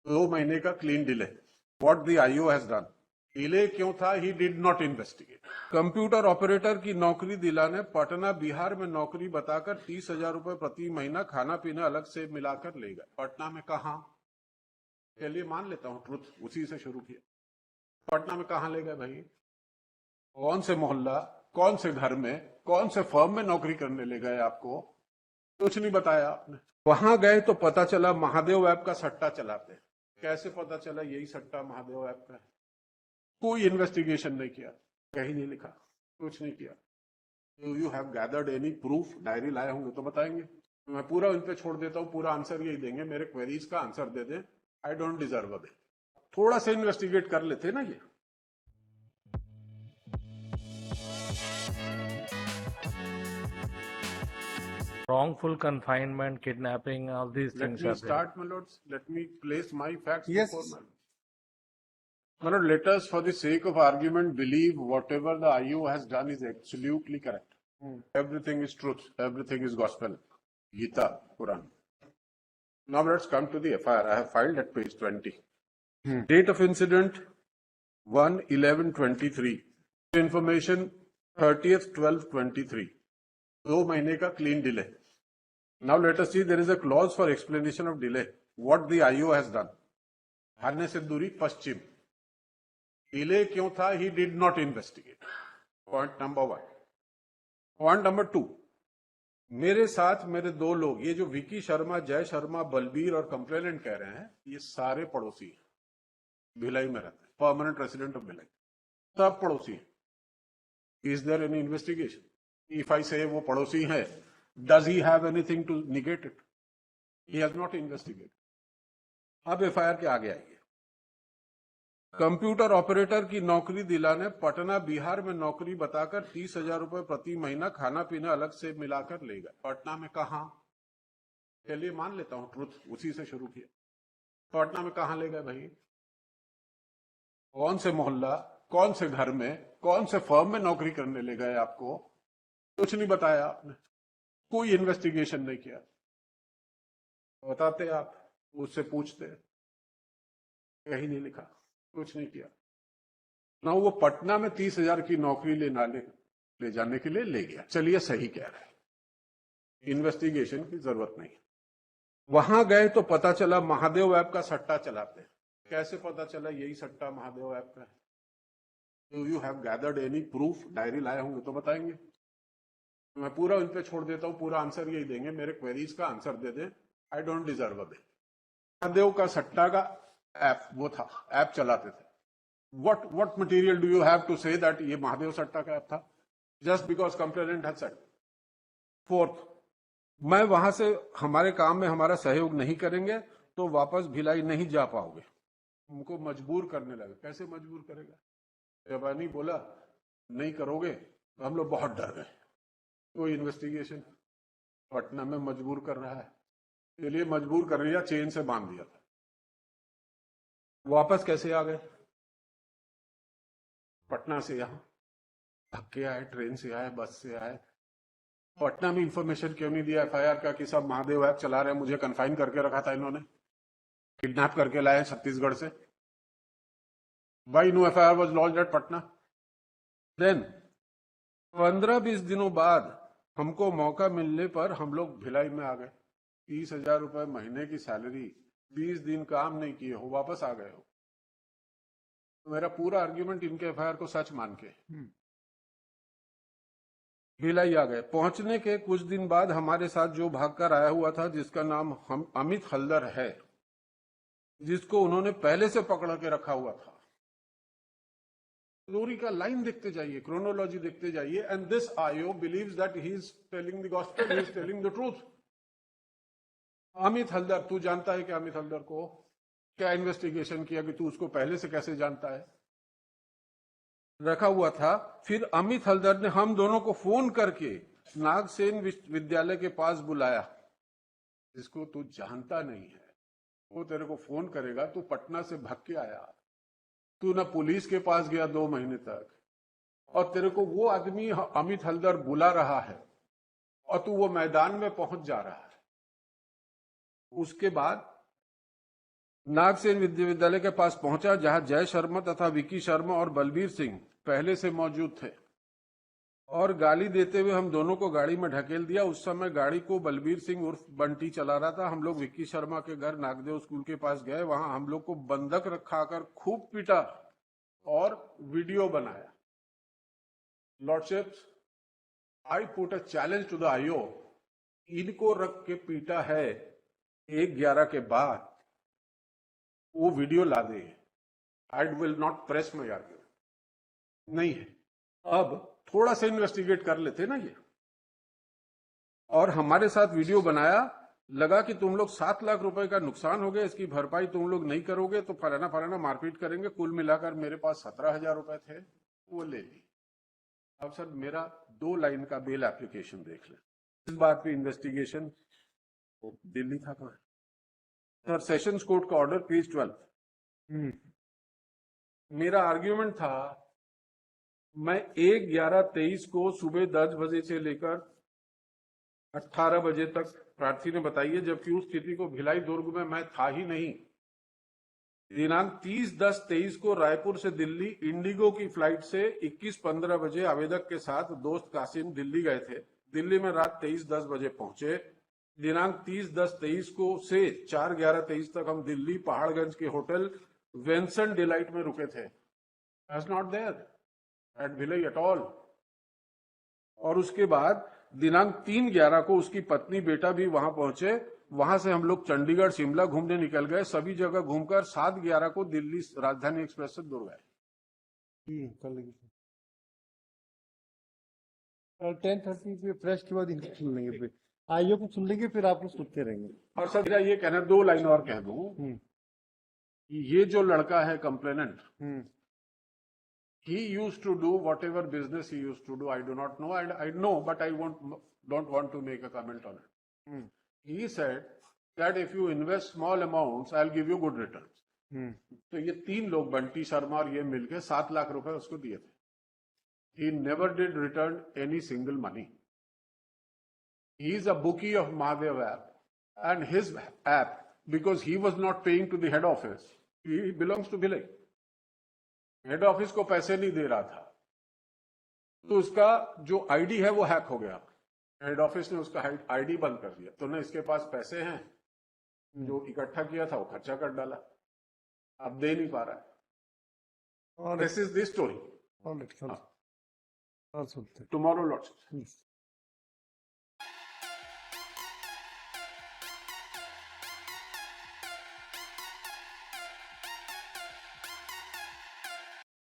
2 महीने का clean delay. What the IO has done. Delay क्यों था? He did not investigate. Computer operator की नौकरी दिलाने पटना बिहार में नौकरी बताकर 30,000 रुपए प्रति महीना खाना पीना अलग से मिलाकर ले गए। पटना में कहा? चलिए मान लेता हूं ट्रुथ उसी से शुरू किया। पटना में कहा ले गए भाई? कौन से मोहल्ला, कौन से घर में, कौन से फर्म में नौकरी करने ले गए? आपको कुछ नहीं बताया आपने। वहां गए तो पता चला महादेव ऐप का सट्टा चलाते हैं। कैसे पता चला यही सट्टा महादेव ऐप का है? कोई इन्वेस्टिगेशन नहीं किया, कहीं नहीं लिखा, कुछ नहीं किया। You have gathered any proof? Diary लाए होंगे तो बताएंगे। मैं पूरा उन पे छोड़ देता हूँ, पूरा आंसर यही देंगे, मेरे क्वेरीज का आंसर दे दें। I don't deserve a. थोड़ा सा इन्वेस्टिगेट कर लेते ना ये। Wrongful confinement, kidnapping, all these Let things me are there. start, my lords. Let me place my facts Yes. before my lord. Let us, for the sake of argument, believe whatever the IU has done is absolutely correct. Everything is truth. Everything is gospel. Gita, Quran. Now let's come to the FIR. I have filed at page 20. Date of incident 1/11/23. Information 30th/12/23. 2 महीने का clean delay. Now let us see, there is a clause for explanation of delay. What the IO has done. हारने से दूरी पश्चिम। Delay क्यों था? He did not investigate. Point number 1. Point number 2. मेरे साथ मेरे 2 लोग, ये जो विकी शर्मा, जय शर्मा, बलबीर और कंप्लेनेंट कह रहे हैं, ये सारे पड़ोसी हैं, भिलाई में रहते हैं, परमानेंट रेसिडेंट ऑफ भिलाई, सब पड़ोसी हैं। Is there any investigation? If I say वो पड़ोसी है, does he have anything to negate it? He has not investigate. अब एफआईआर के आगे आइए। कंप्यूटर ऑपरेटर की नौकरी दिलाने पटना बिहार में नौकरी बताकर 30,000 रुपए प्रति महीना खाना पीना अलग से मिलाकर ले गए। पटना में कहा? चलिए मान लेता हूं ट्रुथ उसी से शुरू किया। पटना में कहा ले गए भाई? कौन से मोहल्ला, कौन से घर में, कौन से फर्म में नौकरी करने ले गए? आपको कुछ नहीं बताया आपने, कोई इन्वेस्टिगेशन नहीं किया। बताते आप, उससे पूछते, कहीं नहीं लिखा, कुछ नहीं किया ना। वो पटना में 30,000 की नौकरी ले जाने के लिए ले गया। चलिए सही कह रहे हैं, इन्वेस्टिगेशन की जरूरत नहीं। वहां गए तो पता चला महादेव ऐप का सट्टा चलाते हैं। कैसे पता चला यही सट्टा महादेव ऐप का है? You have gathered any proof? Diary लाए होंगे तो बताएंगे। मैं पूरा उन पे छोड़ देता हूँ, पूरा आंसर यही देंगे, मेरे क्वेरीज का आंसर दे दें। I don't deserve a. Mahadev का सट्टा का ऐप वो था, ऐप चलाते थे। what material do you have to say that ये महादेव सट्टा का ऐप था? just because complainant has said. Fourth, मैं वहां से हमारे काम में हमारा सहयोग नहीं करेंगे तो वापस भिलाई नहीं जा पाओगे। उनको मजबूर करने लगे। कैसे मजबूर करेगा? जबानी बोला नहीं करोगे तो हम लोग बहुत डर गए। कोई इन्वेस्टिगेशन? पटना में मजबूर कर रहा है, चलिए मजबूर कर रही है, चेन से बांध दिया था। वापस कैसे आ गए? पटना से यहां धक्के आए, ट्रेन से आए, बस से आए। पटना में इंफॉर्मेशन क्यों नहीं दिया एफआईआर का कि सब महादेव ऐप चला रहे हैं? मुझे कन्फाइन करके रखा था इन्होंने, किडनैप करके लाए छत्तीसगढ़ से। Why no FIR was lodged at Patna? Then 15-20 दिनों बाद हमको मौका मिलने पर हम लोग भिलाई में आ गए। 30,000 रुपए महीने की सैलरी, 20 दिन काम नहीं किए हो, वापस आ गए हो। तो मेरा पूरा आर्ग्यूमेंट इनके एफआईआर को सच मान के भिलाई आ गए। पहुंचने के कुछ दिन बाद हमारे साथ जो भागकर आया हुआ था, जिसका नाम अमित हल्दर है, जिसको उन्होंने पहले से पकड़ के रखा हुआ था। स्टोरी का लाइन देखते जाइए, क्रोनोलॉजी देखते जाइए। And this IO believes that he is telling the gospel, he is telling the truth. Amit Haldar, तू जानता है क्या अमित हल्दर को? क्या इन्वेस्टिगेशन किया कि तू उसको पहले से कैसे जानता है? रखा हुआ था। फिर अमित हल्दर ने हम दोनों को फोन करके नागसेन विश्वविद्यालय के पास बुलाया, जिसको तू जानता नहीं है। वो तेरे को फोन करेगा, तू पटना से भाग के आया, तू ना पुलिस के पास गया 2 महीने तक, और तेरे को वो आदमी अमित हल्दर बुला रहा है और तू वो मैदान में पहुंच जा रहा है। उसके बाद नागसेन विश्वविद्यालय के पास पहुंचा, जहां जय शर्मा तथा विकी शर्मा और बलबीर सिंह पहले से मौजूद थे और गाली देते हुए हम दोनों को गाड़ी में ढकेल दिया। उस समय गाड़ी को बलबीर सिंह उर्फ बंटी चला रहा था। हम लोग विक्की शर्मा के घर नागदेव स्कूल के पास गए, वहां हम लोग को बंधक रखाकर खूब पीटा और वीडियो बनाया। Lordships, I put a challenge to the IO, इनको रख के पीटा है 1/11 के बाद, वो वीडियो ला दे। I will not press my argument, नहीं है। अब थोड़ा सा इन्वेस्टिगेट कर लेते ना ये, और हमारे साथ वीडियो बनाया। लगा कि तुम लोग 7 लाख रुपए का नुकसान हो गया, इसकी भरपाई तुम लोग नहीं करोगे तो फलाना फलाना मारपीट करेंगे। कुल मिलाकर मेरे पास 17,000 रुपए थे, वो ले ली। अब सर मेरा 2 लाइन का बेल एप्लीकेशन देख ले। इस बात पे इन्वेस्टिगेशन दिल्ली था कहाँ? सर सेशंस कोर्ट का ऑर्डर पेज 12। मेरा आर्ग्यूमेंट था, मैं 1/11/23 को सुबह 10 बजे से लेकर 18 बजे तक, प्रार्थी ने बताइए, जबकि उस स्थिति को भिलाई दुर्ग में मैं था ही नहीं। दिनांक 30/10/23 को रायपुर से दिल्ली इंडिगो की फ्लाइट से 21:15 बजे आवेदक के साथ दोस्त कासिम दिल्ली गए थे। दिल्ली में रात 23:10 बजे पहुंचे। दिनांक 30/10/23 को से 4/11/23 तक हम दिल्ली पहाड़गंज के होटल वेंसन डिलाइट में रुके थे। I was not there at Bhilai at all. और उसके बाद दिनांक 3/11 को उसकी पत्नी बेटा भी वहां पहुंचे। वहां से हम लोग चंडीगढ़ शिमला घूमने निकल गए। सभी जगह घूमकर 7/11 को दिल्ली राजधानी एक्सप्रेस से दुर्ग आए। कल 10:30 पे प्रेस के बाद इनको सुन लेंगे, फिर आईओ को सुन लेंगे, फिर आप लोग सुनते रहेंगे। और सर मेरा ये कहना, 2 लाइन और कह दूं कि ये जो लड़का है complainant, he used to do whatever business he used to do. I do not know, and I know, but I don't want to make a comment on it. He said that if you invest small amounts, I'll give you good returns. तो ये 3 लोग, बंटी शर्मा और ये मिलके 7 लाख रुपए उसको दिए थे। He never did return any single money. He is a bookie of Mahadev app, and his app, because he was not paying to the head office, he belongs to Bhilai. Head office को पैसे नहीं दे रहा था, तो उसका जो ID है वो हैक हो गया। हेड ऑफिस ने उसका आईडी बंद कर दिया, तो ना इसके पास पैसे हैं, जो इकट्ठा किया था वो खर्चा कर डाला, अब दे नहीं पा रहा है। This is the story. और सुनते टुमारो लॉट्स।